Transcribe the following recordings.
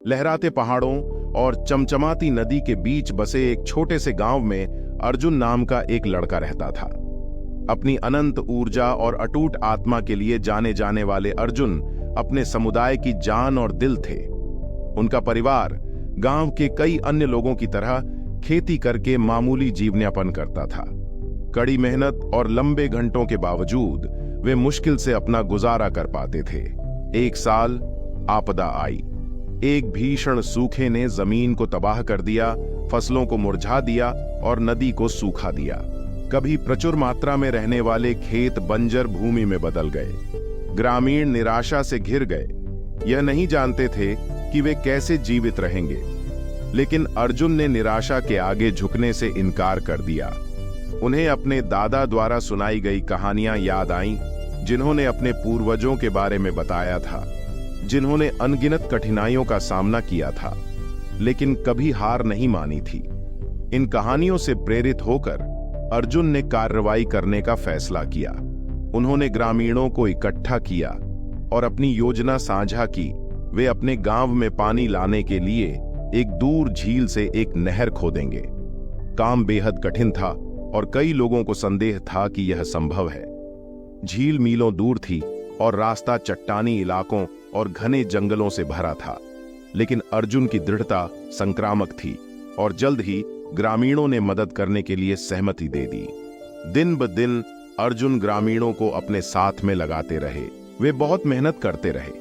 लहराते पहाड़ों और चमचमाती नदी के बीच बसे एक छोटे से गांव में अर्जुन नाम का एक लड़का रहता था। अपनी अनंत ऊर्जा और अटूट आत्मा के लिए जाने जाने वाले अर्जुन अपने समुदाय की जान और दिल थे। उनका परिवार गांव के कई अन्य लोगों की तरह खेती करके मामूली जीवनयापन करता था। कड़ी मेहनत और लंबे घंटों के बावजूद वे मुश्किल से अपना गुजारा कर पाते थे। एक साल आपदा आई। एक भीषण सूखे ने जमीन को तबाह कर दिया, फसलों को मुरझा दिया और नदी को सूखा दिया। कभी प्रचुर मात्रा में रहने वाले खेत बंजर भूमि में बदल गए। ग्रामीण निराशा से घिर गए। यह नहीं जानते थे कि वे कैसे जीवित रहेंगे, लेकिन अर्जुन ने निराशा के आगे झुकने से इनकार कर दिया। उन्हें अपने दादा द्वारा सुनाई गई कहानियां याद आईं, जिन्होंने अपने पूर्वजों के बारे में बताया था, जिन्होंने अनगिनत कठिनाइयों का सामना किया था, लेकिन कभी हार नहीं मानी थी। इन कहानियों से प्रेरित होकर अर्जुन ने कार्रवाई करने का फैसला किया। उन्होंने ग्रामीणों को इकट्ठा किया और अपनी योजना साझा की। वे अपने गांव में पानी लाने के लिए एक दूर झील से एक नहर खोदेंगे। काम बेहद कठिन था और कई लोगों को संदेह था कि यह संभव है। झील मीलों दूर थी और रास्ता चट्टानी इलाकों और घने जंगलों से भरा था, लेकिन अर्जुन की दृढ़ता संक्रामक थी और जल्द ही ग्रामीणों ने मदद करने के लिए सहमति दे दी। दिन ब दिन अर्जुन ग्रामीणों को अपने साथ में लगाते रहे। वे बहुत मेहनत करते रहे,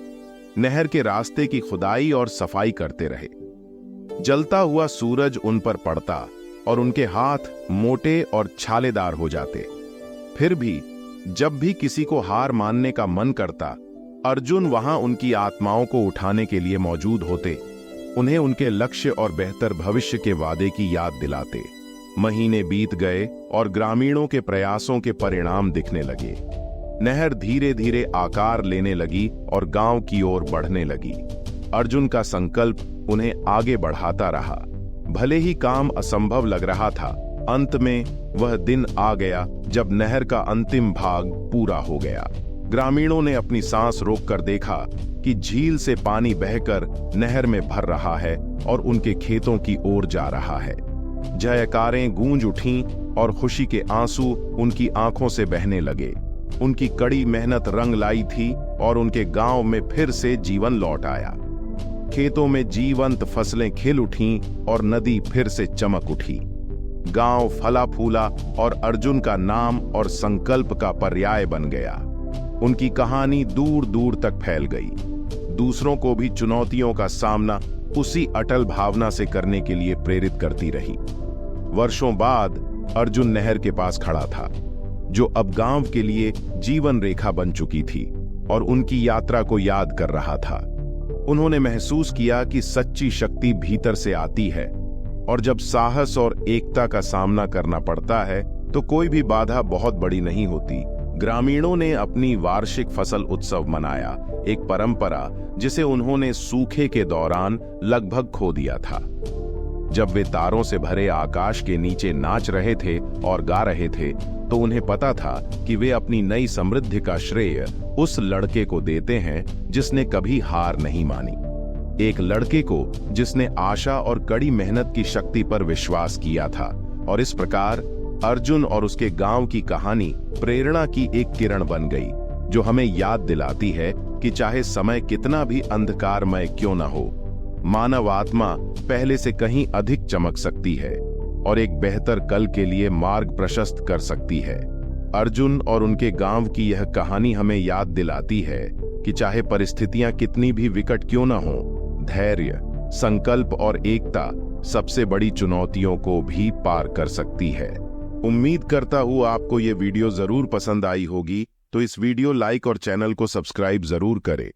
नहर के रास्ते की खुदाई और सफाई करते रहे। जलता हुआ सूरज उन पर पड़ता और उनके हाथ मोटे और छालेदार हो जाते। फिर भी जब भी किसी को हार मानने का मन करता, अर्जुन वहां उनकी आत्माओं को उठाने के लिए मौजूद होते, उन्हें उनके लक्ष्य और बेहतर भविष्य के वादे की याद दिलाते। महीने बीत गए और ग्रामीणों के प्रयासों के परिणाम दिखने लगे। नहर धीरे धीरे आकार लेने लगी और गांव की ओर बढ़ने लगी। अर्जुन का संकल्प उन्हें आगे बढ़ाता रहा। भले ही काम असंभव लग रहा था, अंत में वह दिन आ गया जब नहर का अंतिम भाग पूरा हो गया। ग्रामीणों ने अपनी सांस रोककर देखा कि झील से पानी बहकर नहर में भर रहा है और उनके खेतों की ओर जा रहा है। जयकारें गूंज उठीं और खुशी के आंसू उनकी आंखों से बहने लगे। उनकी कड़ी मेहनत रंग लाई थी और उनके गांव में फिर से जीवन लौट आया। खेतों में जीवंत फसलें खिल उठीं और नदी फिर से चमक उठी। गांव फला फूला और अर्जुन का नाम और संकल्प का पर्याय बन गया। उनकी कहानी दूर दूर तक फैल गई। दूसरों को भी चुनौतियों का सामना उसी अटल भावना से करने के लिए प्रेरित करती रही। वर्षों बाद अर्जुन नहर के पास खड़ा था, जो अब गांव के लिए जीवन रेखा बन चुकी थी, और उनकी यात्रा को याद कर रहा था। उन्होंने महसूस किया कि सच्ची शक्ति भीतर से आती है, और जब साहस और एकता का सामना करना पड़ता है तो कोई भी बाधा बहुत बड़ी नहीं होती। ग्रामीणों ने अपनी वार्षिक फसल उत्सव मनाया, एक परंपरा जिसे उन्होंने सूखे के दौरान लगभग खो दिया था। जब वे तारों से भरे आकाश के नीचे नाच रहे थे और गा रहे थे, तो उन्हें पता था कि वे अपनी नई समृद्धि का श्रेय उस लड़के को देते हैं जिसने कभी हार नहीं मानी। एक लड़के को जिसने आशा और कड़ी मेहनत की शक्ति पर विश्वास किया था। और इस प्रकार अर्जुन और उसके गांव की कहानी प्रेरणा की एक किरण बन गई, जो हमें याद दिलाती है कि चाहे समय कितना भी अंधकारमय क्यों न हो, मानव आत्मा पहले से कहीं अधिक चमक सकती है और एक बेहतर कल के लिए मार्ग प्रशस्त कर सकती है। अर्जुन और उनके गांव की यह कहानी हमें याद दिलाती है कि चाहे परिस्थितियां कितनी भी विकट क्यों न हो, धैर्य, संकल्प और एकता सबसे बड़ी चुनौतियों को भी पार कर सकती है। उम्मीद करता हूं आपको ये वीडियो जरूर पसंद आई होगी, तो इस वीडियो लाइक और चैनल को सब्सक्राइब जरूर करें।